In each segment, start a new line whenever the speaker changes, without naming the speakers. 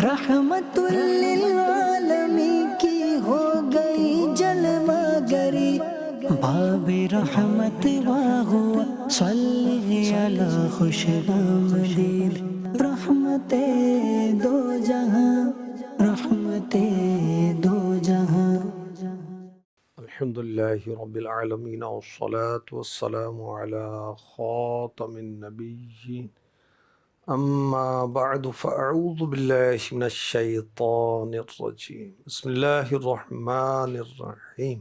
رحمت للعالمین کی ہو گئی جلوہ گری، باب رحمت واہوا صلی علی خوش آمدید، رحمت دو جہاں، رحمت دو جہاں۔
الحمد للہ رب العالمین والصلاة والسلام علی خاتم النبیین، اما بعد فاعوذ باللہ من الشیطان الرجیم، بسم اللہ الرحمن الرحیم،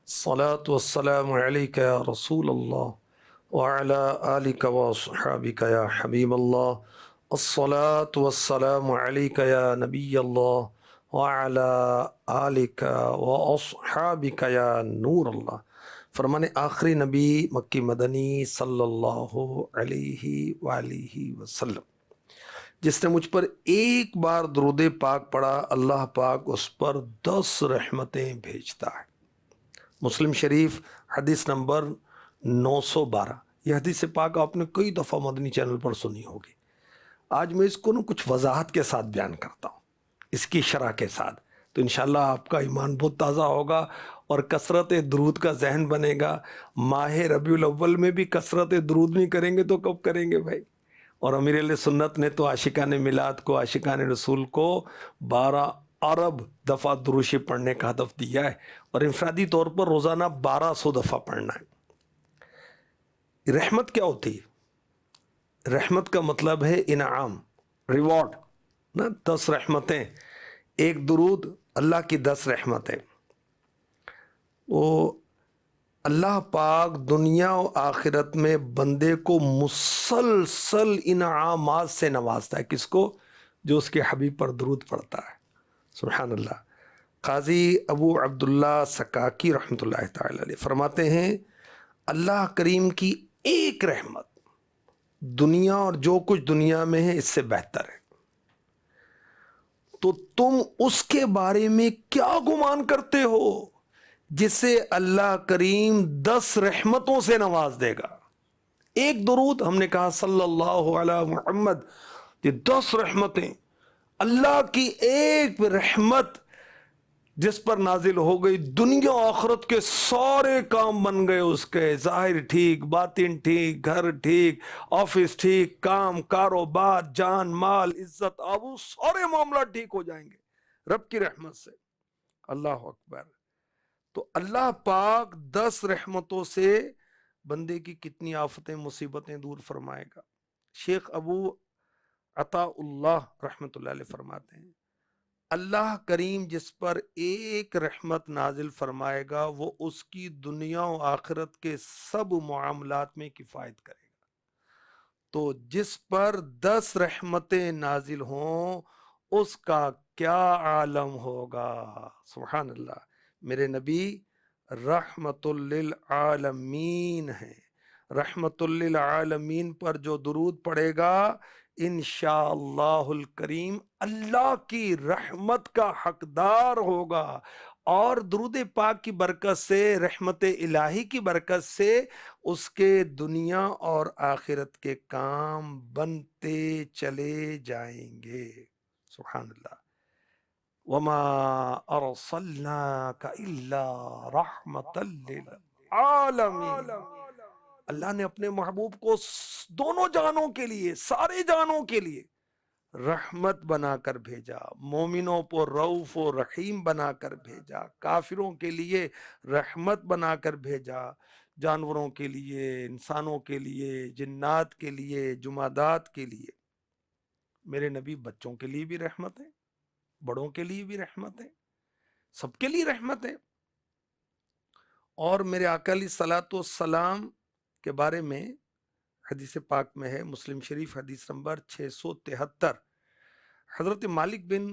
الصلاة والسلام علیک یا رسول اللہ وعلی آلک واصحابک یا حبیب اللہ، الصلاة والسلام علیک یا نبی اللہ وعلی آلک واصحابک یا نور اللہ۔ فرمان آخری نبی مکی مدنی صلی اللہ علیہ وآلہ وسلم، جس نے مجھ پر ایک بار درود پاک پڑھا اللہ پاک اس پر 10 رحمتیں بھیجتا ہے۔ مسلم شریف حدیث نمبر 912۔ یہ حدیث پاک آپ نے کئی دفعہ مدنی چینل پر سنی ہوگی۔ آج میں اس کو کچھ وضاحت کے ساتھ بیان کرتا ہوں، اس کی شرح کے ساتھ، تو انشاءاللہ آپ کا ایمان بہت تازہ ہوگا اور کثرت درود کا ذہن بنے گا۔ ماہ ربیع الاول میں بھی کثرت درود نہیں کریں گے تو کب کریں گے بھائی؟ اور امیر علیہ سنت نے تو عاشقان میلاد کو، عاشقان رسول کو 12 ارب دفعہ درود شریف پڑھنے کا ہدف دیا ہے، اور انفرادی طور پر روزانہ 1200 دفعہ پڑھنا ہے۔ رحمت کیا ہوتی ہے؟ رحمت کا مطلب ہے انعام، ریوارڈ نا۔ 10 رحمتیں، ایک درود اللہ کی 10 رحمتیں۔ وہ اللہ پاک دنیا و آخرت میں بندے کو مسلسل انعامات سے نوازتا ہے۔ کس کو؟ جو اس کے حبیب پر درود پڑتا ہے۔ سبحان اللہ۔ قاضی ابو عبداللہ سکاکی رحمۃ اللہ تعالی علیہ فرماتے ہیں، اللہ کریم کی ایک رحمت دنیا اور جو کچھ دنیا میں ہے اس سے بہتر ہے، تو تم اس کے بارے میں کیا گمان کرتے ہو جسے اللہ کریم 10 رحمتوں سے نواز دے گا؟ ایک درود، ہم نے کہا صلی اللہ علی محمد، یہ 10 رحمتیں، اللہ کی ایک رحمت جس پر نازل ہو گئی، دنیا آخرت کے سارے کام بن گئے اس کے، ظاہر ٹھیک، باطن ٹھیک، گھر ٹھیک، آفس ٹھیک، کام، کاروبار، جان مال، عزت آبرو، سارے معاملات ٹھیک ہو جائیں گے رب کی رحمت سے۔ اللہ اکبر۔ تو اللہ پاک 10 رحمتوں سے بندے کی کتنی آفتیں مصیبتیں دور فرمائے گا۔ شیخ ابو عطا اللہ رحمۃ اللہ علیہ فرماتے ہیں، اللہ کریم جس پر ایک رحمت نازل فرمائے گا وہ اس کی دنیا و آخرت کے سب معاملات میں کفایت کرے گا۔ تو جس پر 10 رحمتیں نازل ہوں اس کا کیا عالم ہوگا؟ سبحان اللہ۔ میرے نبی رحمت للعالمین ہیں۔ رحمت للعالمین پر جو درود پڑے گا انشاءاللہ الکریم اللہ کی رحمت کا حقدار ہوگا، اور درود پاک کی برکت سے، رحمت الہی کی برکت سے اس کے دنیا اور آخرت کے کام بنتے چلے جائیں گے۔ سبحان اللہ۔ وما ارسلناک الا رحمتا للعالمین۔ اللہ نے اپنے محبوب کو دونوں جہانوں کے لیے، سارے جہانوں کے لیے رحمت بنا کر بھیجا، مومنوں پر رؤوف و رحیم بنا کر بھیجا، کافروں کے لیے رحمت بنا کر بھیجا، جانوروں کے لیے، انسانوں کے لیے، جنات کے لیے، جمادات کے لیے۔ میرے نبی بچوں کے لیے بھی رحمت ہے، بڑوں کے لیے بھی رحمت ہے، سب کے لیے رحمت ہے۔ اور میرے آقا علیہ الصلوۃ والسلام کے بارے میں حدیث پاک میں ہے، مسلم شریف حدیث نمبر 673، حضرت مالک بن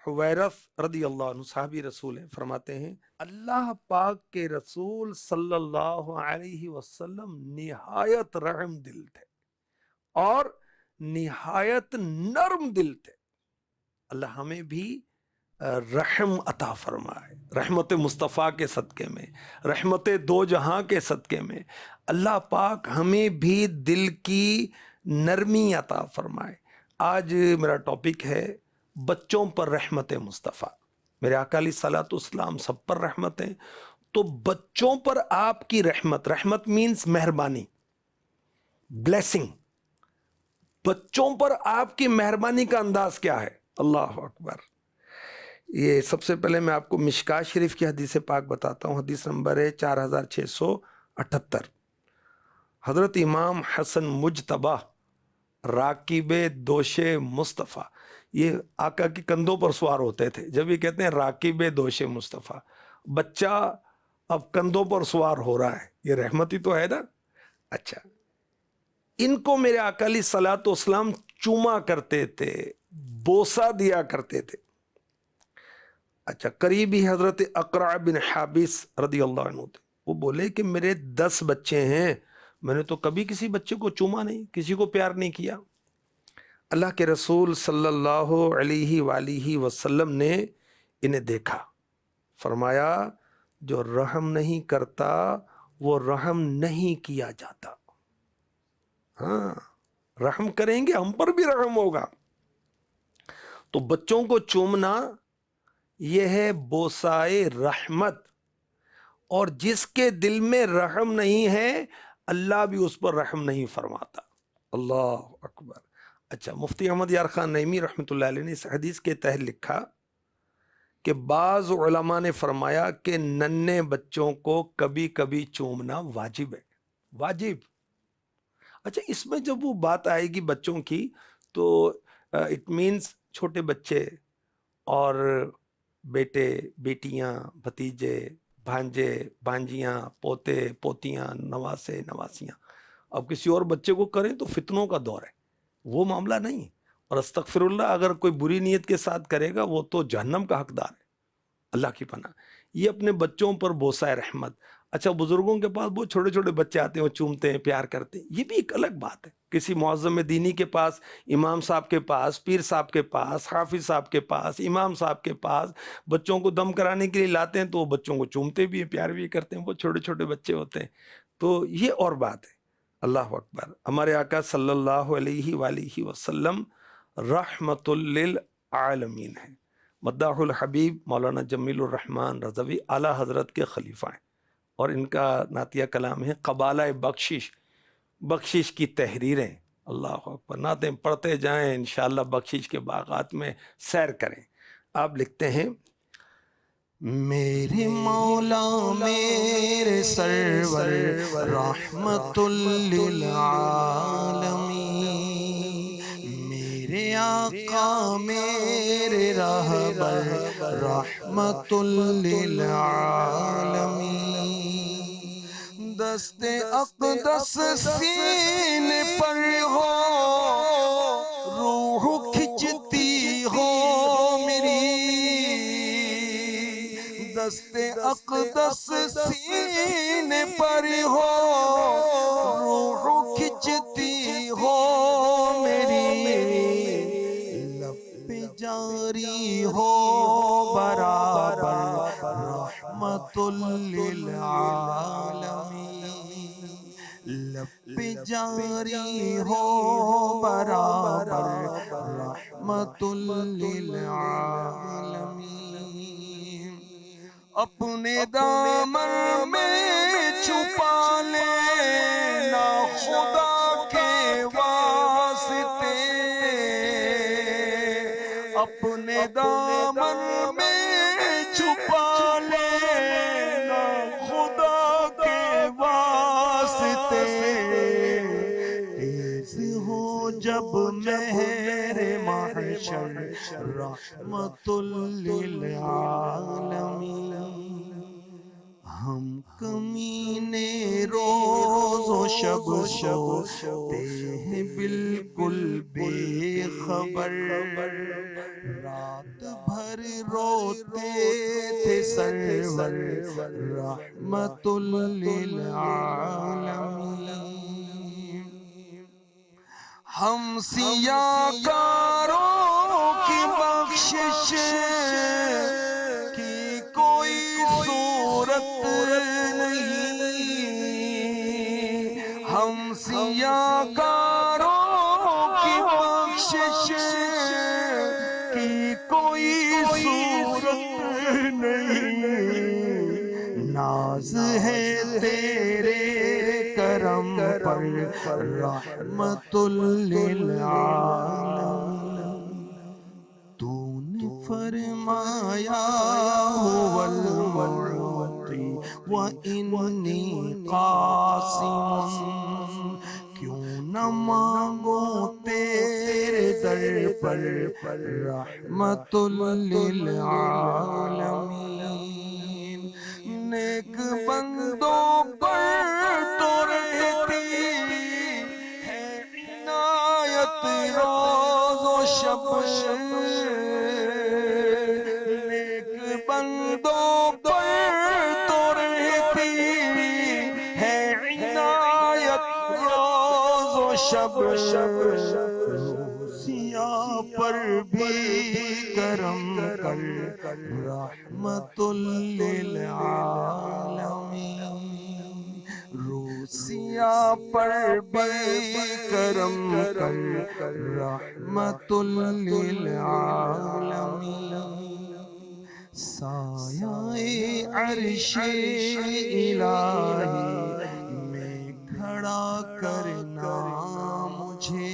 حویرث رضی اللہ عنہ صحابی رسول ہیں، فرماتے ہیں اللہ پاک کے رسول صلی اللہ علیہ وسلم نہایت رحم دل تھے اور نہایت نرم دل تھے۔ اللہ ہمیں بھی رحم عطا فرمائے، رحمت مصطفیٰ کے صدقے میں، رحمت دو جہاں کے صدقے میں اللہ پاک ہمیں بھی دل کی نرمی عطا فرمائے۔ آج میرا ٹاپک ہے بچوں پر رحمت مصطفیٰ، میرے آقا علیہ الصلوۃ والسلام سب پر رحمت ہیں، تو بچوں پر آپ کی رحمت، رحمت مینز مہربانی، بلیسنگ، بچوں پر آپ کی مہربانی کا انداز کیا ہے؟ اللہ اکبر۔ یہ سب سے پہلے میں آپ کو مشکاۃ شریف کی حدیث پاک بتاتا ہوں، حدیث نمبر ہے 4678۔ حضرت امام حسن مجتبی راکب دوش مصطفیٰ، یہ آقا کے کندھوں پر سوار ہوتے تھے، جب یہ کہتے ہیں راکب دوش مصطفیٰ، بچہ اب کندھوں پر سوار ہو رہا ہے، یہ رحمت ہی تو ہے نا۔ اچھا، ان کو میرے آقا علیہ الصلوۃ والسلام چوما کرتے تھے، بوسہ دیا کرتے تھے۔ اچھا، قریبی حضرت اقرع بن حابس رضی اللہ عنہ تھے، وہ بولے کہ میرے 10 بچے ہیں، میں نے تو کبھی کسی بچے کو چوما نہیں، کسی کو پیار نہیں کیا۔ اللہ کے رسول صلی اللہ علیہ وآلہ وسلم نے انہیں دیکھا، فرمایا جو رحم نہیں کرتا وہ رحم نہیں کیا جاتا۔ ہاں، رحم کریں گے ہم پر بھی رحم ہوگا۔ تو بچوں کو چومنا یہ ہے بوسائے رحمت، اور جس کے دل میں رحم نہیں ہے اللہ بھی اس پر رحم نہیں فرماتا۔ اللہ اکبر۔ اچھا، مفتی احمد یار خان نعیمی رحمۃ اللہ علیہ نے اس حدیث کے تحت لکھا کہ بعض علماء نے فرمایا کہ ننھے بچوں کو کبھی کبھی چومنا واجب ہے، واجب۔ اچھا، اس میں جب وہ بات آئے گی بچوں کی تو اٹ مینز چھوٹے بچے اور بیٹے، بیٹیاں، بھتیجے، بھانجے، بھانجیاں، پوتے، پوتیاں، نواسے، نواسیاں، اب کسی اور بچے کو کریں تو فتنوں کا دور ہے، وہ معاملہ نہیں۔ اور استغفر اللہ، اگر کوئی بری نیت کے ساتھ کرے گا وہ تو جہنم کا حقدار ہے، اللہ کی پناہ۔ یہ اپنے بچوں پر بوسہ رحمت۔ اچھا، بزرگوں کے پاس بہت چھوٹے چھوٹے بچے آتے ہیں، وہ چومتے ہیں، پیار کرتے ہیں، یہ بھی ایک الگ بات ہے۔ کسی معظم دینی کے پاس، امام صاحب کے پاس، پیر صاحب کے پاس، حافظ صاحب کے پاس، امام صاحب کے پاس بچوں کو دم کرانے کے لیے لاتے ہیں تو وہ بچوں کو چومتے بھی ہیں، پیار بھی کرتے ہیں، وہ چھوٹے چھوٹے بچے ہوتے ہیں، تو یہ اور بات ہے۔ اللہ اکبر۔ ہمارے آقا صلی اللہ علیہ وآلہ وسلم رحمت للعالمین ہیں۔ مداح الحبیب مولانا جمیل الرحمن رضوی اعلیٰ حضرت کے خلیفہ ہیں، اور ان کا نعتیہ کلام ہے قبالہ بخشش، بخشش کی تحریریں۔ اللہ اکبر، نعتیں پڑھتے جائیں، انشاءاللہ بخشش کے باغات میں سیر کریں۔ آپ لکھتے ہیں، میرے مولا میرے سرور رحمت للعالمین، میرے آقا میرے رہبر رحمت للعالمین، دست اقدس سینے پر ہو، روح کھچتی ہو میری، دست اقدس سینے پر ہو، روح کھچتی ہو میری، لب پہ جاری ہو برابر رحمت للعالمین، لب پہ جاری ہو برابر رحمت للعالمین، اپنے دامن میں چھپا لینا خدا کے واسطے، اپنے دامن میں چھپا لینا خدا کے واسطے، تیز ہو جب مہر محشر رحمت للعالمین، ہم کمینے روز و شب سوتے ہیں بالکل بے خبر، رات بھر روتے تھے سرور رحمت للعالمین، ہم سیاہ کاروں کی بخشش کی کوئی صورت نہیں، ہم سیاہ کاروں کی بخشش کی
کوئی صورت نہیں، ناز ہے تیرے کرم پر رحمت للعالمین۔ تو نے فرمایا هو المعطی وانی قاسم، کیوں نہ مانگو تیرے در پر رحمت للعالمین۔ نیک بندوں پر تو رہتی ہے عنایت روز و شب، نیک بندوں پر تو رہتی ہے عنایت روز و شب، روزیاں پر بھی کرم کر رحمت للعالمین، روزیاں پر بھی کرم کر رحمت للعالمین۔ سایہ عرش الہی میں کھڑا کرنا مجھے،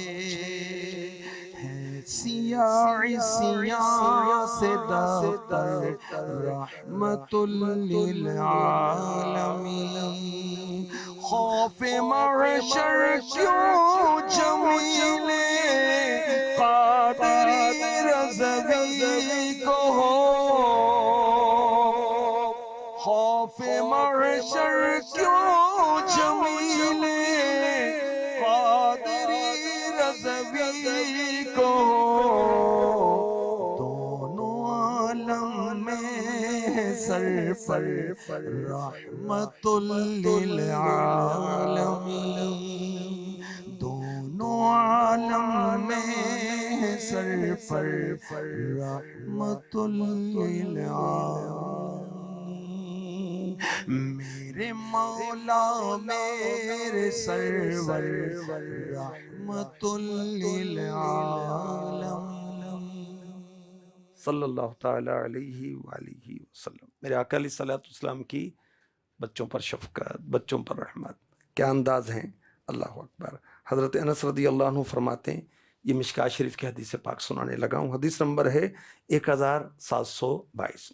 ہے سیاہ سیاہ سے دفتر رحمت للعالمین۔ خوف محشر کیوں جمیل قادری رضوی کو ہو، خوف محشر کیوں جمیل قادری رضوی کو ہو، دونوں عالم میں سر پر رحمت للعالمین، دونوں عالم میں سر پر رحمت للعالمین۔ میرے مولا میرے سرور رحمت للعالمین۔
صلی اللہ تعالیٰ علیہ وآلہ وسلم۔ میرے آقا علیہ الصلوۃ والسلام کی بچوں پر شفقت، بچوں پر رحمت، کیا انداز ہیں، اللہ اکبر۔ حضرت انس رضی اللہ عنہ فرماتے ہیں، یہ مشکات شریف کی حدیث پاک سنانے لگا ہوں، حدیث نمبر ہے 1722۔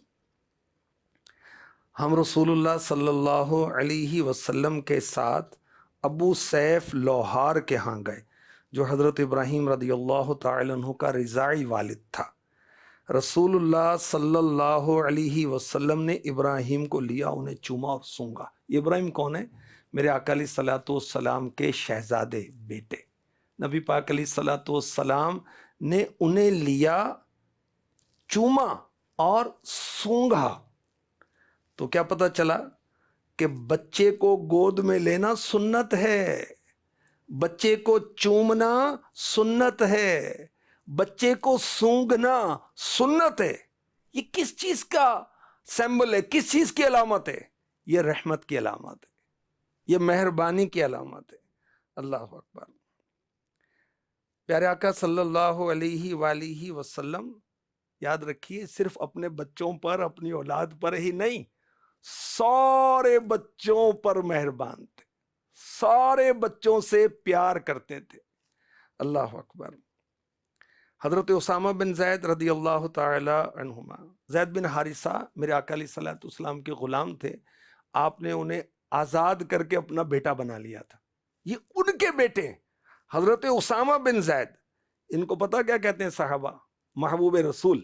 ہم رسول اللہ صلی اللہ علیہ وسلم کے ساتھ ابو سیف لوہار کے ہاں گئے، جو حضرت ابراہیم رضی اللہ تعالی عنہ کا رضاعی والد تھا۔ رسول اللہ صلی اللہ علیہ وسلم نے ابراہیم کو لیا، انہیں چوما اور سونگا۔ یہ ابراہیم کون ہے؟ میرے آقا علیہ الصلوۃ والسلام کے شہزادے بیٹے۔ نبی پاک علیہ الصلوۃ والسلام نے انہیں لیا، چوما اور سونگا۔ تو کیا پتہ چلا کہ بچے کو گود میں لینا سنت ہے، بچے کو چومنا سنت ہے، بچے کو سونگنا سنت ہے۔ یہ کس چیز کا سمبل ہے، کس چیز کی علامت ہے؟ یہ رحمت کی علامت ہے، یہ مہربانی کی علامت ہے۔ اللہ اکبر۔ پیارے آقا صلی اللہ علیہ وآلہ وسلم، یاد رکھیے، صرف اپنے بچوں پر، اپنی اولاد پر ہی نہیں، سارے بچوں پر مہربان تھے، سارے بچوں سے پیار کرتے تھے۔ اللہ اکبر۔ حضرت اسامہ بن زید رضی اللہ تعالی عنہما، زید بن حارثہ میرے آقا علیہ الصلوۃ والسلام کے غلام تھے، آپ نے انہیں آزاد کر کے اپنا بیٹا بنا لیا تھا۔ یہ ان کے بیٹے ہیں، حضرت اسامہ بن زید۔ ان کو پتہ کیا کہتے ہیں صحابہ؟ محبوب رسول۔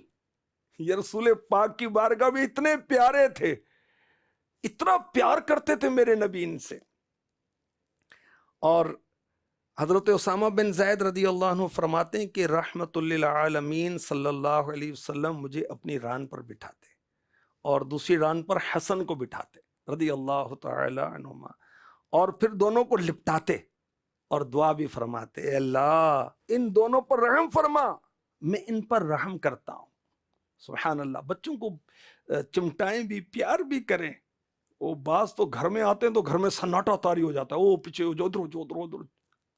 یہ رسول پاک کی بارگاہ میں اتنے پیارے تھے، اتنا پیار کرتے تھے میرے نبی ان سے۔ اور حضرت اسامہ بن زید رضی اللہ عنہ فرماتے ہیں کہ رحمت للعالمین صلی اللہ علیہ وسلم مجھے اپنی ران پر بٹھاتے اور دوسری ران پر حسن کو بٹھاتے رضی اللہ تعالی عنہما، اور پھر دونوں کو لپٹاتے اور دعا بھی فرماتے، اے اللہ ان دونوں پر رحم فرما، میں ان پر رحم کرتا ہوں۔ سبحان اللہ۔ بچوں کو چمٹائیں بھی، پیار بھی کریں۔ وہ بعض تو گھر میں آتے ہیں تو گھر میں سناٹا طاری ہو جاتا ہے، وہ پیچھے جو ادھر جو ادھر ادھر۔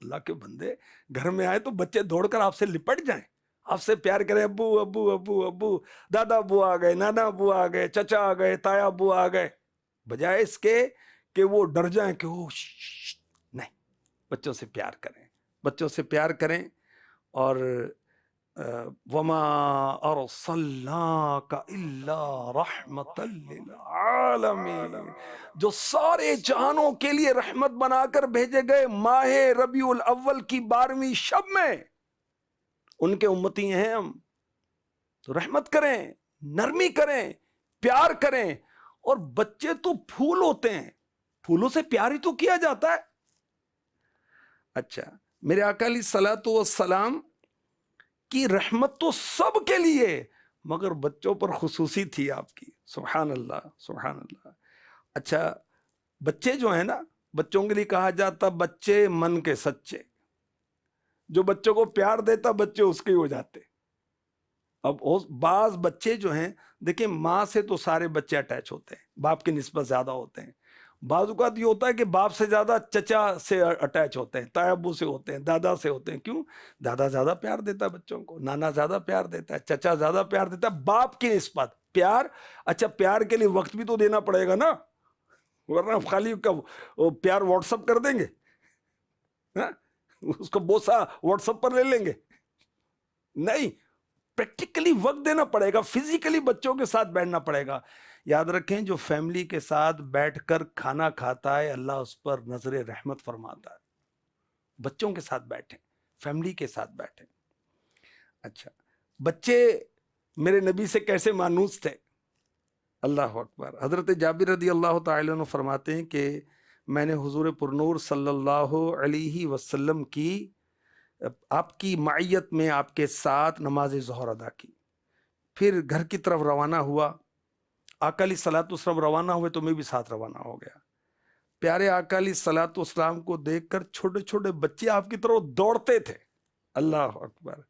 اللہ کے بندے، گھر میں آئے تو بچے دوڑ کر آپ سے لپٹ جائیں، آپ سے پیار کریں، ابو ابو ابو ابو، دادا ابو آ گئے، نانا ابو آ گئے، چچا آ گئے، تایا ابو آ گئے، بجائے اس کے کہ وہ ڈر جائیں کہ وہ نہیں. بچوں سے پیار کریں، بچوں سے پیار کریں. اور وما ارسلناک الا رحمت للعالمین، جو سارے جہانوں کے لیے رحمت بنا کر بھیجے گئے ماہ ربیع الاول کی 12ویں شب میں، ان کے امتی ہیں ہم. تو رحمت کریں، نرمی کریں، پیار کریں. اور بچے تو پھول ہوتے ہیں، پھولوں سے پیار ہی تو کیا جاتا ہے. اچھا، میرے آقا علیہ الصلوۃ والسلام کی رحمت تو سب کے لیے، مگر بچوں پر خصوصی تھی آپ کی. سبحان اللہ سبحان اللہ. اچھا، بچے جو ہیں نا، بچوں کے لیے کہا جاتا بچے من کے سچے. جو بچوں کو پیار دیتا بچے اس کے ہو جاتے. اب بعض بچے جو ہیں، دیکھیں ماں سے تو سارے بچے اٹیچ ہوتے ہیں، باپ کی نسبت زیادہ ہوتے ہیں. بعض اوقات یہ ہوتا ہے کہ باپ سے زیادہ چچا سے اٹیچ ہوتے ہیں، تایا ابو سے ہوتے ہیں، دادا سے ہوتے ہیں. کیوں؟ دادا زیادہ پیار دیتا ہے بچوں کو، نانا زیادہ پیار دیتا ہے، چچا زیادہ پیار دیتا ہے باپ کی نسبت. پیار، اچھا پیار کے لیے وقت بھی تو دینا پڑے گا نا، ورنہ خالی پیار واٹس اپ کر دیں گے، اس کو بوسا واٹس اپ پر لے لیں گے. نہیں، پریکٹیکلی وقت دینا پڑے گا، فزیکلی بچوں کے ساتھ بیٹھنا پڑے گا. یاد رکھیں، جو فیملی کے ساتھ بیٹھ کر کھانا کھاتا ہے اللہ اس پر نظر رحمت فرماتا ہے. بچوں کے ساتھ بیٹھیں، فیملی کے ساتھ بیٹھیں. اچھا، بچے میرے نبی سے کیسے مانوس تھے؟ اللہ اکبر. حضرت جابر رضی اللہ تعالی عنہ فرماتے ہیں کہ میں نے حضور پرنور صلی اللہ علیہ وسلم کی، آپ کی معیت میں آپ کے ساتھ نماز ظہر ادا کی، پھر گھر کی طرف روانہ ہوا. آقا علیہ الصلوۃ والسلام روانہ ہوئے تو میں بھی ساتھ روانہ ہو گیا. پیارے آقا علیہ الصلوۃ والسلام کو دیکھ کر چھوٹے چھوٹے بچے آپ کی طرف دوڑتے تھے. اللہ اکبر.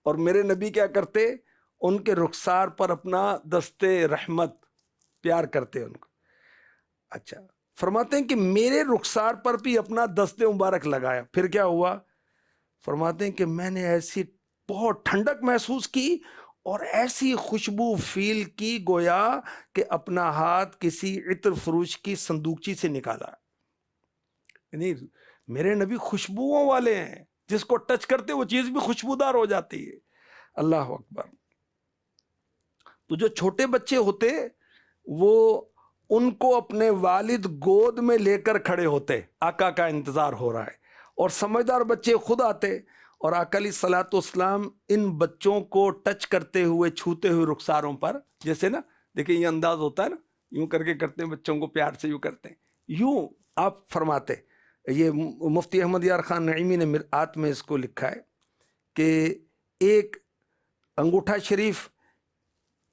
اور میرے نبی کیا کرتے؟ ان کے رخسار پر اپنا دستے رحمت پیار کرتے ان کو. اچھا، فرماتے ہیں کہ میرے رخسار پر بھی اپنا دستے مبارک لگایا. پھر کیا ہوا؟ فرماتے ہیں کہ میں نے ایسی بہت ٹھنڈک محسوس کی اور ایسی خوشبو فیل کی گویا کہ اپنا ہاتھ کسی عطر فروش کی صندوقچی سے نکالا. یعنی میرے نبی خوشبوؤں والے ہیں، جس کو ٹچ کرتے وہ چیز بھی خوشبودار ہو جاتی ہے. اللہ اکبر. تو جو چھوٹے بچے ہوتے وہ ان کو اپنے والد گود میں لے کر کھڑے ہوتے، آقا کا انتظار ہو رہا ہے. اور سمجھدار بچے خود آتے اور آقا علیہ الصلوۃ والسلام ان بچوں کو ٹچ کرتے ہوئے، چھوتے ہوئے رخساروں پر، جیسے نا دیکھیں یہ انداز ہوتا ہے نا، یوں کر کے کرتے ہیں بچوں کو پیار سے، یوں کرتے ہیں، یوں آپ فرماتے. یہ مفتی احمد یار خان نعیمی نے مرآت میں اس کو لکھا ہے کہ ایک انگوٹھا شریف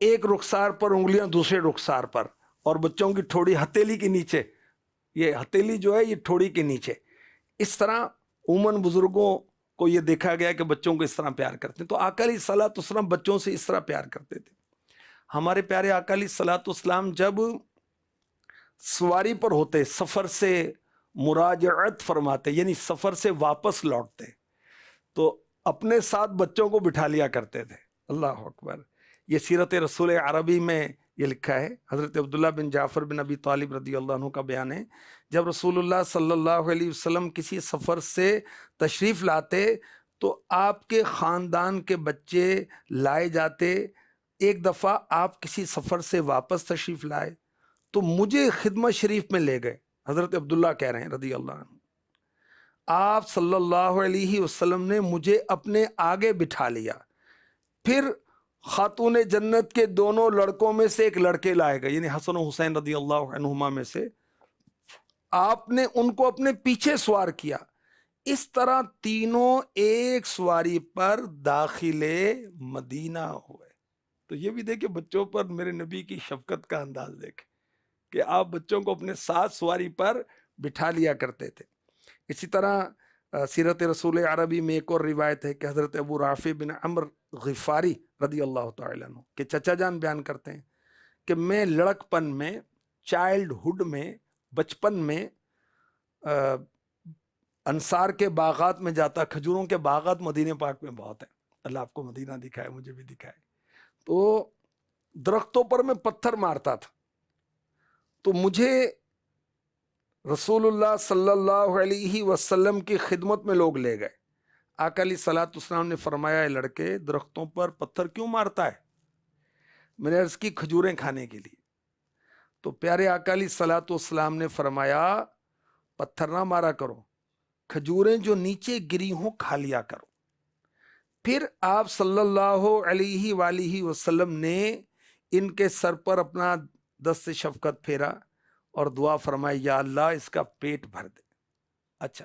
ایک رخسار پر، انگلیاں دوسرے رخسار پر، اور بچوں کی ٹھوڑی ہتھیلی کے نیچے. یہ ہتھیلی جو ہے یہ ٹھوڑی کے نیچے. اس طرح عموماً بزرگوں کو یہ دیکھا گیا کہ بچوں کو اس طرح پیار کرتے ہیں. تو آقا علیہ الصلوۃ والسلام بچوں سے اس طرح پیار کرتے تھے. ہمارے پیارے آقا علیہ الصلوۃ والسلام جب سواری پر ہوتے، سفر سے مراجعت فرماتے، یعنی سفر سے واپس لوٹتے، تو اپنے ساتھ بچوں کو بٹھا لیا کرتے تھے. اللہ اکبر. یہ سیرت رسول عربی میں یہ لکھا ہے. حضرت عبداللہ بن جعفر بن ابی طالب رضی اللہ عنہ کا بیان ہے، جب رسول اللہ صلی اللہ علیہ وسلم کسی سفر سے تشریف لاتے تو آپ کے خاندان کے بچے لائے جاتے. ایک دفعہ آپ کسی سفر سے واپس تشریف لائے تو مجھے خدمت شریف میں لے گئے. حضرت عبداللہ کہہ رہے ہیں رضی اللہ عنہ، آپ صلی اللہ علیہ وسلم نے مجھے اپنے آگے بٹھا لیا. پھر خاتون جنت کے دونوں لڑکوں میں سے ایک لڑکے لائے گئے، یعنی حسن و حسین رضی اللہ عنہما میں سے. آپ نے ان کو اپنے پیچھے سوار کیا. اس طرح تینوں ایک سواری پر داخل مدینہ ہوئے. تو یہ بھی دیکھیں بچوں پر میرے نبی کی شفقت کا انداز دیکھیں کہ آپ بچوں کو اپنے ساتھ سواری پر بٹھا لیا کرتے تھے. اسی طرح سیرت رسول عربی میں ایک اور روایت ہے کہ حضرت ابو رافع بن عمر غفاری رضی اللہ تعالیٰ عنہ کہ چچا جان بیان کرتے ہیں کہ میں لڑک پن میں، چائلڈ ہوڈ میں، بچپن میں انصار کے باغات میں جاتا. کھجوروں کے باغات مدینہ پاک میں بہت ہیں. اللہ آپ کو مدینہ دکھائے، مجھے بھی دکھائے. تو درختوں پر میں پتھر مارتا تھا، تو مجھے رسول اللہ صلی اللہ علیہ وسلم کی خدمت میں لوگ لے گئے. آقا علیہ الصلوۃ والسلام نے فرمایا، اے لڑکے درختوں پر پتھر کیوں مارتا ہے؟ میں نے عرض کی کھجوریں کھانے کے لیے. تو پیارے آقا علیہ الصلوۃ والسلام نے فرمایا پتھر نہ مارا کرو، کھجوریں جو نیچے گری ہوں کھا لیا کرو. پھر آپ صلی اللہ علیہ وآلہ وسلم نے ان کے سر پر اپنا دست شفقت پھیرا اور دعا فرمائی، یا اللہ اس کا پیٹ بھر دے. اچھا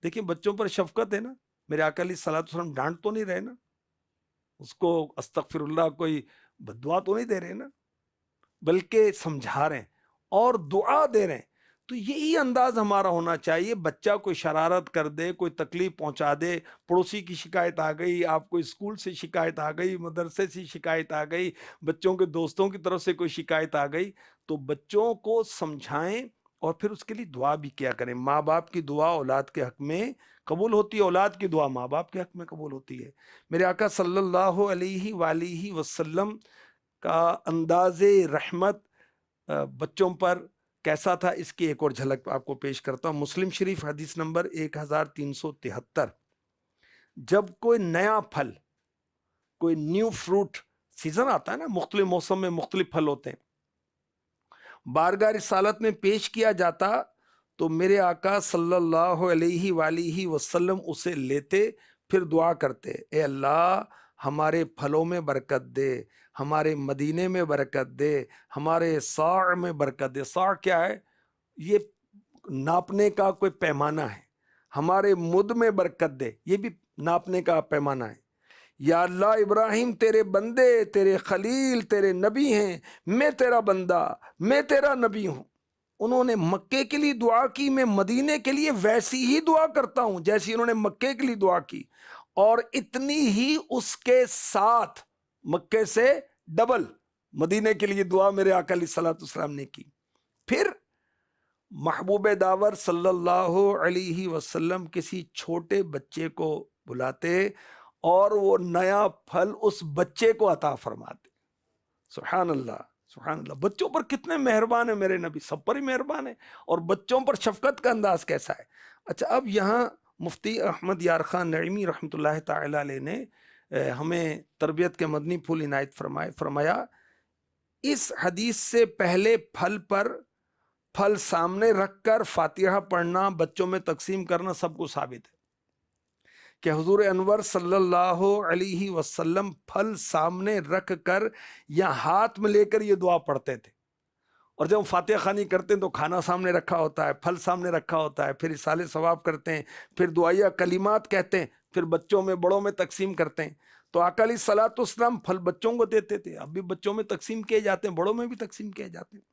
دیکھیں بچوں پر شفقت ہے نا، میرے آقا علیہ الصلوۃ والسلام ڈانٹ تو نہیں رہے نا، اس کو استغفر اللہ کوئی بددعا تو نہیں دے رہے نا، بلکہ سمجھا رہے ہیں اور دعا دے رہے ہیں. تو یہی انداز ہمارا ہونا چاہیے. بچہ کوئی شرارت کر دے، کوئی تکلیف پہنچا دے، پڑوسی کی شکایت آ گئی، آپ کو اسکول سے شکایت آ گئی، مدرسے سے شکایت آ گئی، بچوں کے دوستوں کی طرف سے کوئی شکایت آ گئی، تو بچوں کو سمجھائیں اور پھر اس کے لیے دعا بھی کیا کریں. ماں باپ کی دعا اولاد کے حق میں قبول ہوتی ہے، اولاد کی دعا ماں باپ کے حق میں قبول ہوتی ہے. میرے آقا صلی اللہ علیہ وآلہ وسلم کا انداز رحمت بچوں پر کیسا تھا، اس کی ایک اور جھلک آپ کو پیش کرتا ہوں. مسلم شریف حدیث نمبر 1373. جب کوئی نیا پھل، کوئی نیو فروٹ سیزن آتا ہے نا، مختلف موسم میں مختلف پھل ہوتے ہیں، بارگاہ رسالت میں پیش کیا جاتا تو میرے آقا صلی اللہ علیہ وآلہ وسلم اسے لیتے، پھر دعا کرتے، اے اللہ ہمارے پھلوں میں برکت دے، ہمارے مدینے میں برکت دے، ہمارے صاع میں برکت دے. صاع کیا ہے؟ یہ ناپنے کا کوئی پیمانہ ہے. ہمارے مد میں برکت دے، یہ بھی ناپنے کا پیمانہ ہے. یا اللہ ابراہیم تیرے بندے، تیرے خلیل، تیرے نبی ہیں، میں تیرا بندہ، میں تیرا نبی ہوں. انہوں نے مکے کے لیے دعا کی، میں مدینے کے لیے ویسی ہی دعا کرتا ہوں جیسی انہوں نے مکے کے لیے دعا کی، اور اتنی ہی اس کے ساتھ مکے سے ڈبل مدینے کے لیے دعا میرے آقا علیہ الصلوۃ والسلام نے کی. پھر محبوب داور صلی اللہ علیہ وسلم کسی چھوٹے بچے کو بلاتے اور وہ نیا پھل اس بچے کو عطا فرماتے. سبحان اللہ، سبحان اللہ. بچوں پر کتنے مہربان ہیں میرے نبی، سب پر ہی مہربان ہیں، اور بچوں پر شفقت کا انداز کیسا ہے. اچھا اب یہاں مفتی احمد یار خان نعیمی رحمۃ اللہ تعالی علیہ نے ہمیں تربیت کے مدنی پھول عنایت فرمایا اس حدیث سے پہلے پھل سامنے رکھ کر فاتحہ پڑھنا، بچوں میں تقسیم کرنا سب کو ثابت ہے کہ حضور انور صلی اللہ علیہ وسلم پھل سامنے رکھ کر یا ہاتھ میں لے کر یہ دعا پڑھتے تھے. اور جب ہم فاتحہ خوانی کرتے ہیں تو کھانا سامنے رکھا ہوتا ہے، پھل سامنے رکھا ہوتا ہے، پھر اصالے ثواب کرتے ہیں، پھر دعائیہ کلمات کہتے ہیں، پھر بچوں میں بڑوں میں تقسیم کرتے ہیں. تو آقا علیہ الصلوۃ والسلام پھل بچوں کو دیتے تھے، اب بھی بچوں میں تقسیم کیے جاتے ہیں، بڑوں میں بھی تقسیم کیے جاتے ہیں.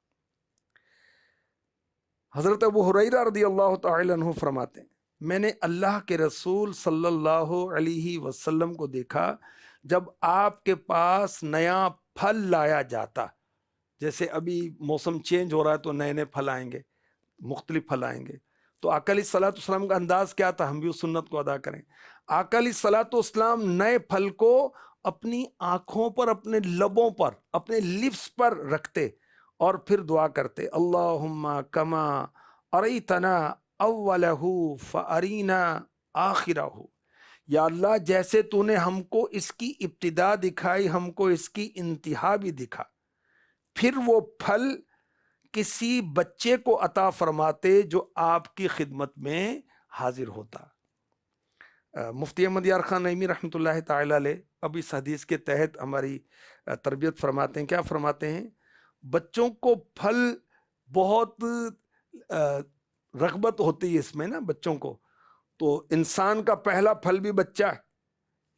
حضرت ابو ہریرہ رضی اللہ تعالی عنہ فرماتے ہیں، میں نے اللہ کے رسول صلی اللہ علیہ وسلم کو دیکھا جب آپ کے پاس نیا پھل لایا جاتا، جیسے ابھی موسم چینج ہو رہا ہے تو نئے نئے پھل آئیں گے، مختلف پھل آئیں گے، تو آقا علیہ الصلوۃ والسلام کا انداز کیا تھا، ہم بھی اس سنت کو ادا کریں. آقا علیہ الصلوۃ والسلام نئے پھل کو اپنی آنکھوں پر، اپنے لبوں پر، اپنے لپس پر رکھتے اور پھر دعا کرتے، اللہم کما اریتنا اولہ فارینا آخرہ. یا اللہ جیسے تو نے ہم کو اس کی ابتدا دکھائی، ہم کو اس کی انتہا بھی دکھا. پھر وہ پھل کسی بچے کو عطا فرماتے جو آپ کی خدمت میں حاضر ہوتا. مفتی احمد یار خان نعیمی رحمۃ اللہ تعالی علیہ اب اس حدیث کے تحت ہماری تربیت فرماتے ہیں. کیا فرماتے ہیں؟ بچوں کو پھل بہت رغبت ہوتی ہے اس میں نا بچوں کو، تو انسان کا پہلا پھل بھی بچہ ہے.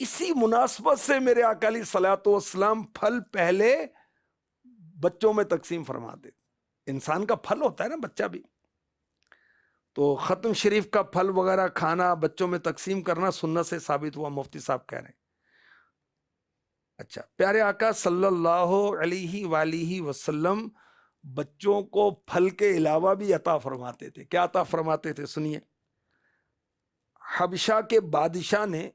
اسی مناسبت سے میرے آقا علیہ الصلوۃ والسلام پھل پہلے بچوں میں تقسیم فرماتے. انسان کا پھل ہوتا ہے نا بچہ بھی، تو ختم شریف کا پھل وغیرہ کھانا، بچوں میں تقسیم کرنا سنت سے ثابت ہوا، مفتی صاحب کہہ رہے ہیں. اچھا پیارے آقا صلی اللہ علیہ وآلہ وسلم بچوں کو پھل کے علاوہ بھی عطا فرماتے تھے. کیا عطا فرماتے تھے؟ سنیے. حبشہ کے بادشاہ نے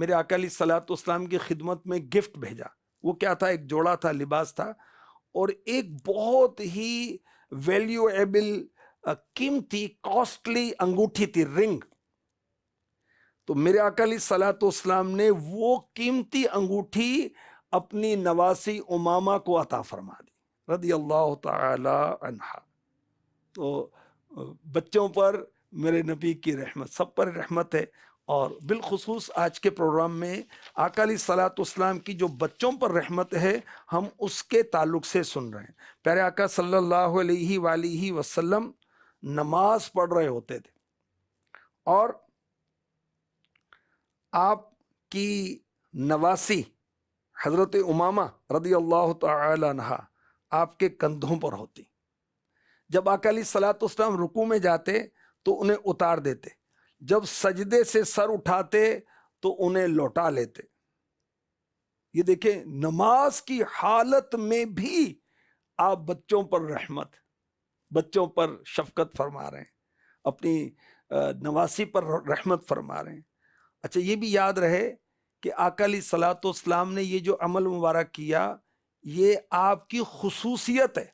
میرے آقا علیہ الصلوۃ والسلام کی خدمت میں گفٹ بھیجا. وہ کیا تھا؟ ایک جوڑا تھا، لباس تھا، اور ایک بہت ہی ویلیویبل قیمتی کاسٹلی انگوٹھی تھی، رنگ. تو میرے آقا علیہ الصلوۃ والسلام نے وہ قیمتی انگوٹھی اپنی نواسی امامہ کو عطا فرما دی رضی اللہ تعالی عنہا. تو بچوں پر میرے نبی کی رحمت، سب پر رحمت ہے. اور بالخصوص آج کے پروگرام میں آقا علیہ الصلوۃ والسلام کی جو بچوں پر رحمت ہے، ہم اس کے تعلق سے سن رہے ہیں. پیارے آقا صلی اللہ علیہ وآلہ وسلم نماز پڑھ رہے ہوتے تھے، اور آپ کی نواسی حضرت امامہ رضی اللہ تعالی عنہا آپ کے کندھوں پر ہوتی. جب آقا علیہ الصلوۃ والسلام رکوع میں جاتے تو انہیں اتار دیتے، جب سجدے سے سر اٹھاتے تو انہیں لوٹا لیتے. یہ دیکھیں، نماز کی حالت میں بھی آپ بچوں پر رحمت، بچوں پر شفقت فرما رہے ہیں، اپنی نواسی پر رحمت فرما رہے ہیں. اچھا، یہ بھی یاد رہے کہ آقا علیہ الصلوۃ والسلام نے یہ جو عمل مبارک کیا، یہ آپ کی خصوصیت ہے.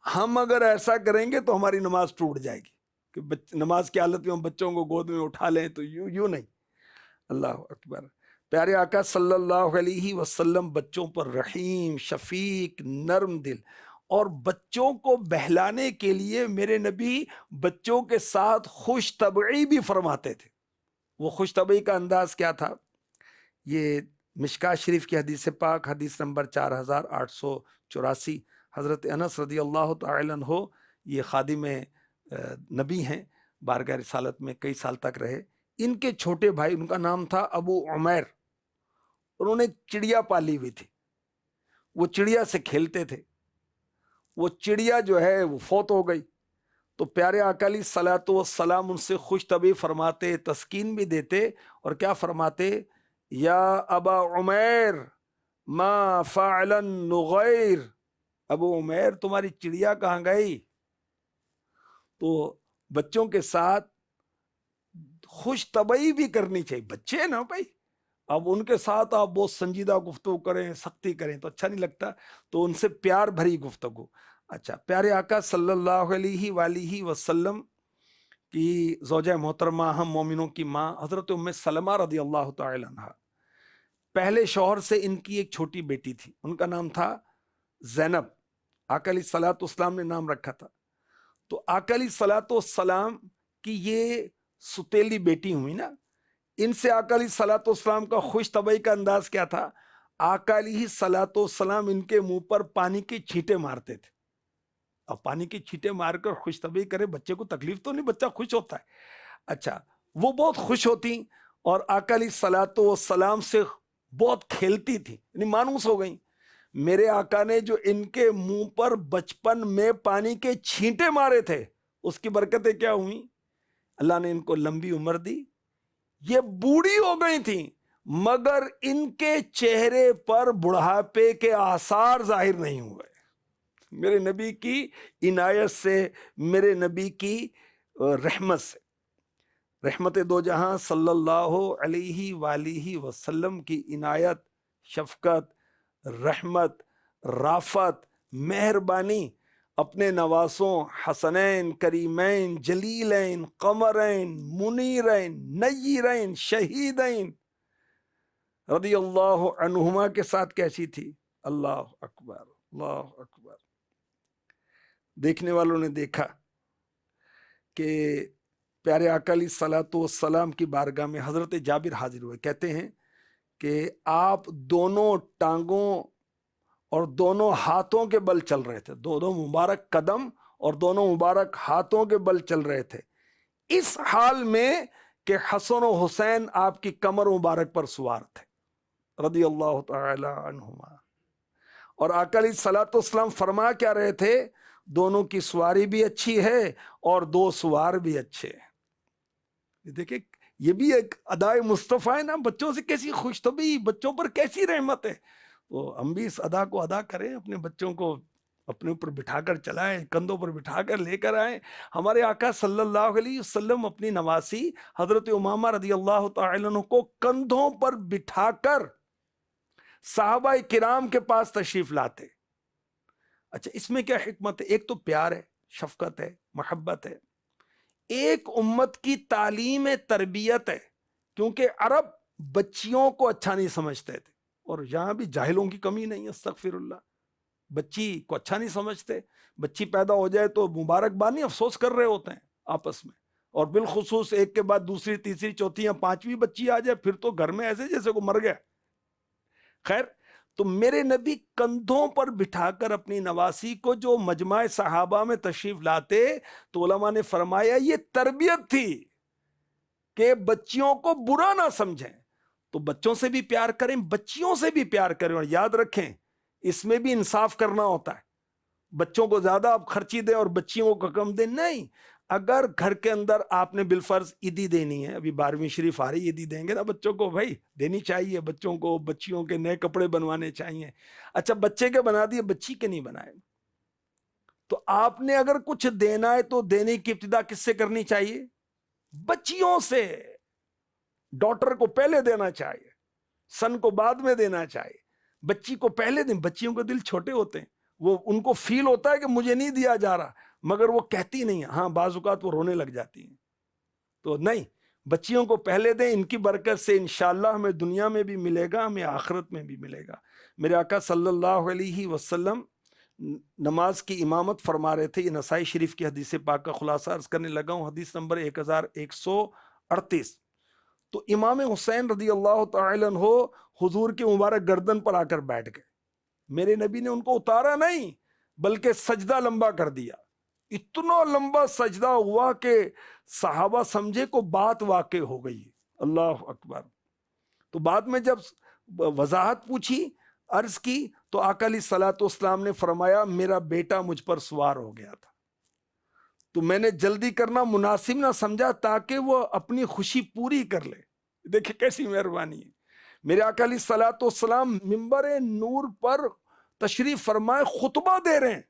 ہم اگر ایسا کریں گے تو ہماری نماز ٹوٹ جائے گی، کہ نماز کی حالت میں ہم بچوں کو گود میں اٹھا لیں تو یوں نہیں. اللہ اکبر. پیارے آقا صلی اللہ علیہ وسلم بچوں پر رحیم، شفیق، نرم دل، اور بچوں کو بہلانے کے لیے میرے نبی بچوں کے ساتھ خوش طبعی بھی فرماتے تھے. وہ خوش طبعی کا انداز کیا تھا؟ یہ مشکاۃ شریف کی حدیث پاک، حدیث نمبر 4884. حضرت انس رضی اللہ تعالی عنہ یہ خادم نبی ہیں، بارگاہ رسالت میں کئی سال تک رہے. ان کے چھوٹے بھائی، ان کا نام تھا ابو عمیر، انہوں نے ایک چڑیا پالی ہوئی تھی. وہ چڑیا سے کھیلتے تھے، وہ چڑیا جو ہے وہ فوت ہو گئی. تو پیارے آقا علیہ الصلوۃ والسلام ان سے خوش طبعی فرماتے، تسکین بھی دیتے، اور کیا فرماتے؟ یا ابا عمیر ما فعل النغیر، ابو عمیر تمہاری چڑیا کہاں گئی؟ تو بچوں کے ساتھ خوش طبعی بھی کرنی چاہیے. بچے نا بھائی، اب ان کے ساتھ آپ بہت سنجیدہ گفتگو کریں، سختی کریں تو اچھا نہیں لگتا. تو ان سے پیار بھری گفتگو. اچھا، پیارے آقا صلی اللہ علیہ وآلہ وسلم کی زوجہ محترمہ، ہم مومنوں کی ماں حضرت ام سلمہ رضی اللہ تعالی عنہا، پہلے شوہر سے ان کی ایک چھوٹی بیٹی تھی، ان کا نام تھا زینب. آقا علیہ الصلوۃ والسلام نے نام رکھا تھا. تو آقا علیہ الصلوۃ والسلام کی یہ ستیلی بیٹی ہوئی نا، ان سے آقا علیہ الصلوۃ والسلام کا خوش طبعی کا انداز کیا تھا؟ آقا علیہ الصلوۃ والسلام ان کے منہ پر پانی کی چھینٹیں مارتے تھے. اب پانی کی چھینٹیں مار کر خوش طبعی کرے، بچے کو تکلیف تو نہیں، بچہ خوش ہوتا ہے. اچھا، وہ بہت خوش ہوتی اور آقا علیہ الصلوۃ والسلام سے بہت کھیلتی تھی، یعنی مانوس ہو گئیں. میرے آقا نے جو ان کے منہ پر بچپن میں پانی کے چھینٹے مارے تھے، اس کی برکتیں کیا ہوئیں؟ اللہ نے ان کو لمبی عمر دی. یہ بوڑھی ہو گئی تھیں مگر ان کے چہرے پر بڑھاپے کے آثار ظاہر نہیں ہوئے. میرے نبی کی عنایت سے، میرے نبی کی رحمت سے. رحمت دو جہاں صلی اللہ علیہ وآلہ وسلم کی عنایت، شفقت، رحمت، رافت، مہربانی اپنے نواسوں حسنین، کریمین، جلیلین، قمرین، منیرین، نیرین، شہیدین رضی اللہ عنہما کے ساتھ کیسی تھی؟ اللہ اکبر، اللہ اکبر. دیکھنے والوں نے دیکھا کہ پیارے آقا علیہ الصلوۃ والسلام کی بارگاہ میں حضرت جابر حاضر ہوئے. کہتے ہیں کہ آپ دونوں ٹانگوں اور دونوں ہاتھوں کے بل چل رہے تھے، دونوں مبارک قدم اور دونوں مبارک ہاتھوں کے بل چل رہے تھے، اس حال میں کہ حسن و حسین آپ کی کمر مبارک پر سوار تھے رضی اللہ تعالی عنہما. اور آقا علیہ الصلوۃ والسلام فرما کیا رہے تھے؟ دونوں کی سواری بھی اچھی ہے اور دو سوار بھی اچھے ہیں. دیکھیں، یہ بھی ایک ادائے مصطفیٰ ہے نا. بچوں سے کیسی خوش طبعی، بچوں پر کیسی رحمت ہے. تو ہم بھی اس ادا کو ادا کریں، اپنے بچوں کو اپنے اوپر بٹھا کر چلائیں، کندھوں پر بٹھا کر لے کر آئیں۔ ہمارے آقا صلی اللہ علیہ وسلم اپنی نواسی حضرت امامہ رضی اللہ تعالی عنہ کو کندھوں پر بٹھا کر صحابہ کرام کے پاس تشریف لاتے۔ اچھا اس میں کیا حکمت ہے؟ ایک تو پیار ہے، شفقت ہے، محبت ہے، ایک امت کی تعلیم تربیت ہے، کیونکہ عرب بچیوں کو اچھا نہیں سمجھتے تھے، اور یہاں بھی جاہلوں کی کمی نہیں ہے، استغفر اللہ۔ بچی کو اچھا نہیں سمجھتے، بچی پیدا ہو جائے تو مبارکباد نہیں، افسوس کر رہے ہوتے ہیں آپس میں، اور بالخصوص ایک کے بعد دوسری تیسری چوتھی یا پانچویں بچی آ جائے پھر تو گھر میں ایسے جیسے کو مر گیا۔ خیر، تو میرے نبی کندھوں پر بٹھا کر اپنی نواسی کو جو مجمع صحابہ میں تشریف لاتے، تو علماء نے فرمایا یہ تربیت تھی کہ بچیوں کو برا نہ سمجھیں، تو بچوں سے بھی پیار کریں، بچیوں سے بھی پیار کریں، اور یاد رکھیں اس میں بھی انصاف کرنا ہوتا ہے۔ بچوں کو زیادہ آپ خرچی دیں اور بچیوں کو کم دیں، نہیں۔ اگر گھر کے اندر آپ نے بالفرض عیدی دینی ہے، ابھی 12ویں شریف آ رہی، عیدی دیں گے نا بچوں کو، بھائی دینی چاہیے بچوں کو، بچیوں کے نئے کپڑے بنوانے چاہیے۔ اچھا بچے کے بنا دیے، بچی کے نہیں بنائے، تو آپ نے اگر کچھ دینا ہے تو دینے کی ابتدا کس سے کرنی چاہیے؟ بچیوں سے۔ ڈاٹر کو پہلے دینا چاہیے، سن کو بعد میں دینا چاہیے، بچی کو پہلے دیں۔ بچیوں کے دل چھوٹے ہوتے ہیں، وہ ان کو فیل ہوتا ہے کہ مجھے نہیں دیا جا رہا، مگر وہ کہتی نہیں ہیں، ہاں بعض اوقات وہ رونے لگ جاتی ہیں۔ تو نہیں، بچیوں کو پہلے دیں، ان کی برکت سے انشاءاللہ ہمیں دنیا میں بھی ملے گا، ہمیں آخرت میں بھی ملے گا۔ میرے آقا صلی اللہ علیہ وسلم نماز کی امامت فرما رہے تھے، یہ نسائی شریف کی حدیث پاک کا خلاصہ عرض کرنے لگا ہوں، حدیث نمبر 1138۔ تو امام حسین رضی اللہ تعالی عنہ حضور کے مبارک گردن پر آ کر بیٹھ گئے۔ میرے نبی نے ان کو اتارا نہیں بلکہ سجدہ لمبا کر دیا، اتنا لمبا سجدہ ہوا کہ صحابہ سمجھے کو بات واقع ہو گئی۔ اللہ اکبر۔ تو بعد میں جب وضاحت پوچھی، عرض کی، تو آقا علیہ الصلوۃ والسلام نے فرمایا میرا بیٹا مجھ پر سوار ہو گیا تھا، تو میں نے جلدی کرنا مناسب نہ سمجھا تاکہ وہ اپنی خوشی پوری کر لے۔ دیکھیں کیسی مہربانی ہے۔ میرے آقا علیہ الصلوۃ والسلام منبر نور پر تشریف فرمائے خطبہ دے رہے ہیں،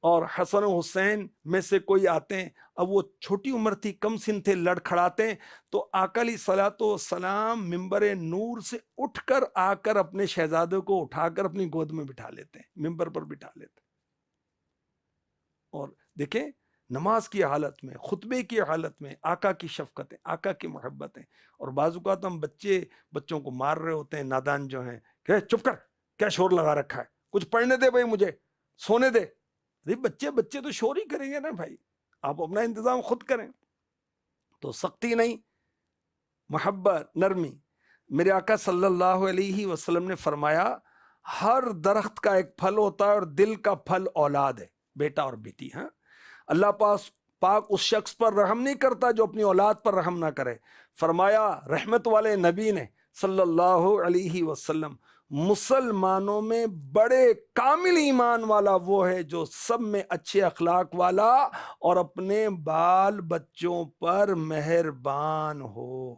اور حسن و حسین میں سے کوئی آتے ہیں، اب وہ چھوٹی عمر تھی، کم سن تھے، لڑ کھڑاتے ہیں، تو آقا علیہ الصلوۃ والسلام منبر نور سے اٹھ کر آ کر اپنے شہزادے کو اٹھا کر اپنی گود میں بٹھا لیتے ہیں، منبر پر بٹھا لیتے ہیں۔ اور دیکھیں نماز کی حالت میں، خطبے کی حالت میں آقا کی شفقتیں، آقا کی محبتیں۔ اور بعض اوقات ہم بچوں کو مار رہے ہوتے ہیں، نادان جو ہیں، کہ چپ کر، کیا شور لگا رکھا ہے، کچھ پڑھنے دے بھائی، مجھے سونے دے۔ بچے تو شور ہی کریں گے نا بھائی، آپ اپنا انتظام خود کریں۔ تو سختی نہیں، محبت، نرمی۔ میرے آقا صلی اللہ علیہ وسلم نے فرمایا ہر درخت کا ایک پھل ہوتا ہے، اور دل کا پھل اولاد ہے، بیٹا اور بیٹی۔ ہاں، اللہ پاک اس شخص پر رحم نہیں کرتا جو اپنی اولاد پر رحم نہ کرے۔ فرمایا رحمت والے نبی نے صلی اللہ علیہ وسلم، مسلمانوں میں بڑے کامل ایمان والا وہ ہے جو سب میں اچھے اخلاق والا اور اپنے بال بچوں پر مہربان ہو۔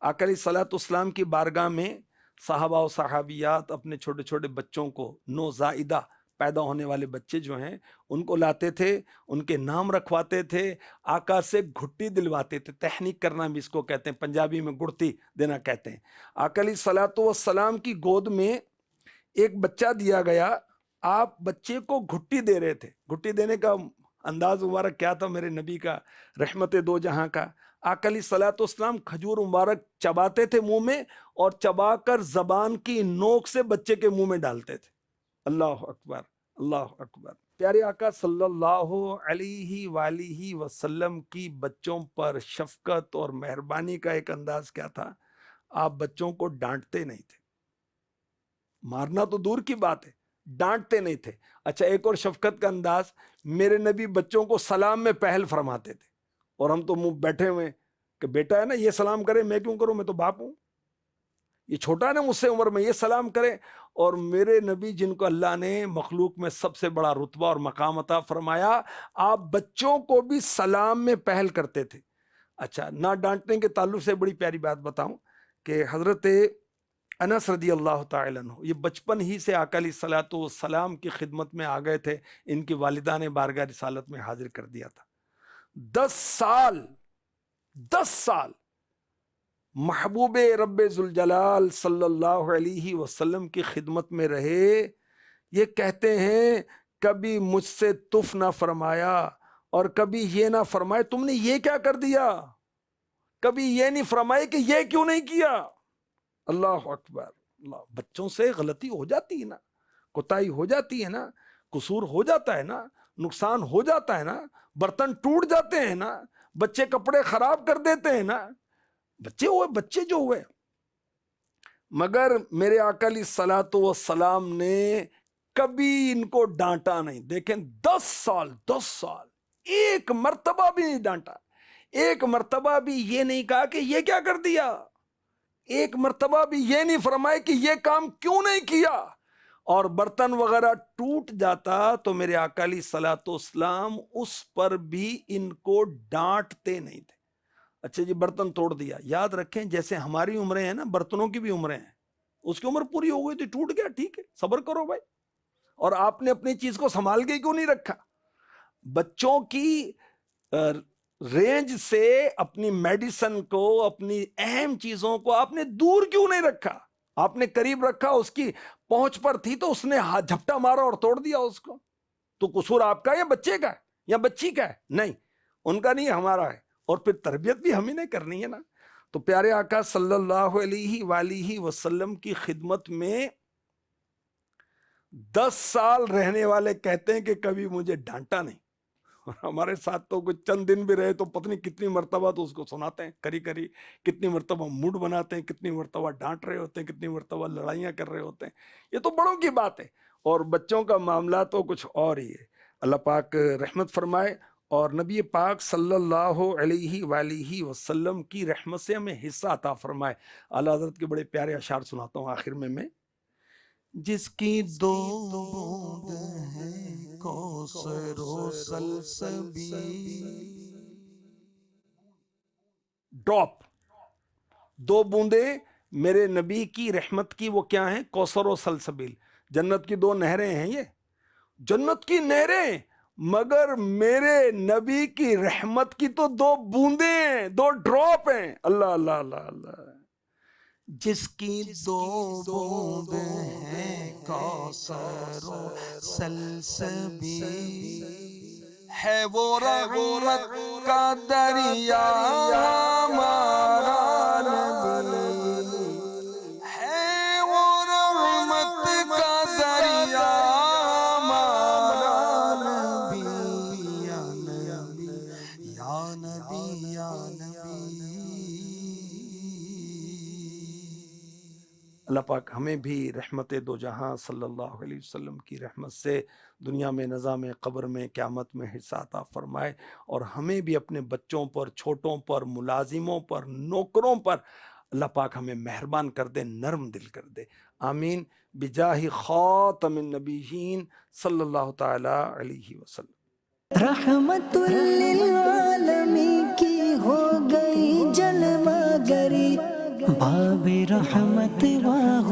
آقا علیہ الصلوۃ والسلام کی بارگاہ میں صحابہ و صحابیات اپنے چھوٹے چھوٹے بچوں کو، نوزائیدہ پیدا ہونے والے بچے جو ہیں، ان کو لاتے تھے، ان کے نام رکھواتے تھے، آقا سے گھٹی دلواتے تھے، تحنیک کرنا بھی اس کو کہتے ہیں، پنجابی میں گڑتی دینا کہتے ہیں۔ آقا علیہ الصلوۃ والسلام کی گود میں ایک بچہ دیا گیا، آپ بچے کو گھٹی دے رہے تھے۔ گھٹی دینے کا انداز مبارک کیا تھا میرے نبی کا، رحمت دو جہاں کا؟ آقا علیہ الصلوۃ والسلام کھجور مبارک چباتے تھے منہ میں، اور چبا کر زبان کی نوک سے بچے کے منہ میں ڈالتے تھے۔ اللہ اکبر، اللہ اکبر۔ پیارے آقا صلی اللہ علیہ وآلہ وسلم کی بچوں پر شفقت اور مہربانی کا ایک انداز کیا تھا؟ آپ بچوں کو ڈانٹتے نہیں تھے، مارنا تو دور کی بات ہے، ڈانٹتے نہیں تھے۔ اچھا ایک اور شفقت کا انداز، میرے نبی بچوں کو سلام میں پہل فرماتے تھے، اور ہم تو منہ بیٹھے ہوئے کہ بیٹا ہے نا یہ سلام کرے، میں کیوں کروں، میں تو باپ ہوں، یہ چھوٹا ہے نا مجھ سے عمر میں، یہ سلام کرے۔ اور میرے نبی جن کو اللہ نے مخلوق میں سب سے بڑا رتبہ اور مقام عطا فرمایا، آپ بچوں کو بھی سلام میں پہل کرتے تھے۔ اچھا نہ ڈانٹنے کے تعلق سے بڑی پیاری بات بتاؤں کہ حضرت انس رضی اللہ تعالی عنہ یہ بچپن ہی سے آقا علیہ الصلوۃ والسلام کی خدمت میں آ گئے تھے. ان کی والدہ نے بارگاہ رسالت میں حاضر کر دیا تھا. 10 سال محبوب رب ذوالجلال صلی اللہ علیہ وسلم کی خدمت میں رہے. یہ کہتے ہیں کبھی مجھ سے تف نہ فرمایا اور کبھی یہ نہ فرمائے تم نے یہ کیا کر دیا, کبھی یہ نہیں فرمائے کہ یہ کیوں نہیں کیا. اللہ اکبر. اللہ. بچوں سے غلطی ہو جاتی ہے نا, کوتاہی ہو جاتی ہے نا, قصور ہو جاتا ہے نا, نقصان ہو جاتا ہے نا, برتن ٹوٹ جاتے ہیں نا, بچے کپڑے خراب کر دیتے ہیں نا, بچے جو ہوئے. مگر میرے آقا علیہ الصلوۃ والسلام نے کبھی ان کو ڈانٹا نہیں. دیکھیں 10 سال ایک مرتبہ بھی نہیں ڈانٹا, ایک مرتبہ بھی یہ نہیں کہا کہ یہ کیا کر دیا, ایک مرتبہ بھی یہ نہیں فرمائے کہ یہ کام کیوں نہیں کیا. اور برتن وغیرہ ٹوٹ جاتا تو میرے آقا علیہ الصلوۃ والسلام اس پر بھی ان کو ڈانٹتے نہیں تھے. اچھا جی برتن توڑ دیا, یاد رکھیں جیسے ہماری عمریں ہیں نا, برتنوں کی بھی عمریں ہیں. اس کی عمر پوری ہو گئی تو ٹوٹ گیا, ٹھیک ہے صبر کرو بھائی. اور آپ نے اپنی چیز کو سنبھال کے کیوں نہیں رکھا؟ بچوں کی رینج سے اپنی میڈیسن کو, اپنی اہم چیزوں کو آپ نے دور کیوں نہیں رکھا؟ آپ نے قریب رکھا, اس کی پہنچ پر تھی تو اس نے ہاتھ جھپٹا مارا اور توڑ دیا اس کو. تو قصور آپ کا یا بچے کا ہے یا بچی کا ہے؟ نہیں, ان کا نہیں ہمارا ہے. اور پھر تربیت بھی ہم ہی نے کرنی ہے نا. تو پیارے آقا صلی اللہ علیہ وآلہ وسلم کی خدمت میں 10 سال رہنے والے کہتے ہیں کہ کبھی مجھے ڈانٹا نہیں. ہمارے ساتھ تو کچھ چند دن بھی رہے تو پتہ نہیں کتنی مرتبہ تو اس کو سناتے ہیں کری کتنی مرتبہ موڈ بناتے ہیں, کتنی مرتبہ ڈانٹ رہے ہوتے ہیں, کتنی مرتبہ لڑائیاں کر رہے ہوتے ہیں. یہ تو بڑوں کی بات ہے, اور بچوں کا معاملہ تو کچھ اور ہی ہے. اللہ پاک رحمت فرمائے اور نبی پاک صلی اللہ علیہ وآلہ وسلم کی رحمت سے ہمیں حصہ عطا فرمائے. اعلیٰ حضرت کے بڑے پیارے اشعار سناتا ہوں آخر میں.
جس کی 2 بوند ہے کوثر و سلسبیل.
ڈراپ 2 بوندیں میرے نبی کی رحمت کی, وہ کیا ہیں؟ کوثر و سلسبیل. جنت کی 2 نہریں ہیں, یہ جنت کی نہریں, مگر میرے نبی کی رحمت کی تو 2 بوندیں ہیں, 2 ڈراپ ہیں. اللہ اللہ اللہ اللہ.
جس کی 2 بوند ہیں کوثر و سلسبیل, ہے وہ رحمت کا دریا ہمارا نبی, ہے وہ رحمت کا دریا ہمارا نبی. یا نبی یا نبی یا نبی.
اللہ پاک ہمیں بھی رحمت دو جہاں صلی اللہ علیہ وسلم کی رحمت سے دنیا میں, نظام قبر میں, قیامت میں حصہ عطا فرمائے. اور ہمیں بھی اپنے بچوں پر, چھوٹوں پر, ملازموں پر, نوکروں پر اللہ پاک ہمیں مہربان کر دے, نرم دل کر دے. آمین بجاہ خاتم النبیین صلی اللہ تعالی علیہ وسلم.
رحمت للعالمین کی ہو گئی جلوہ گری, باب رحمت واہ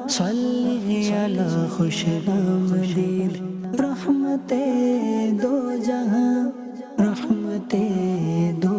صلی علی خوش آمدید. رحمت دو جہاں, رحمت دو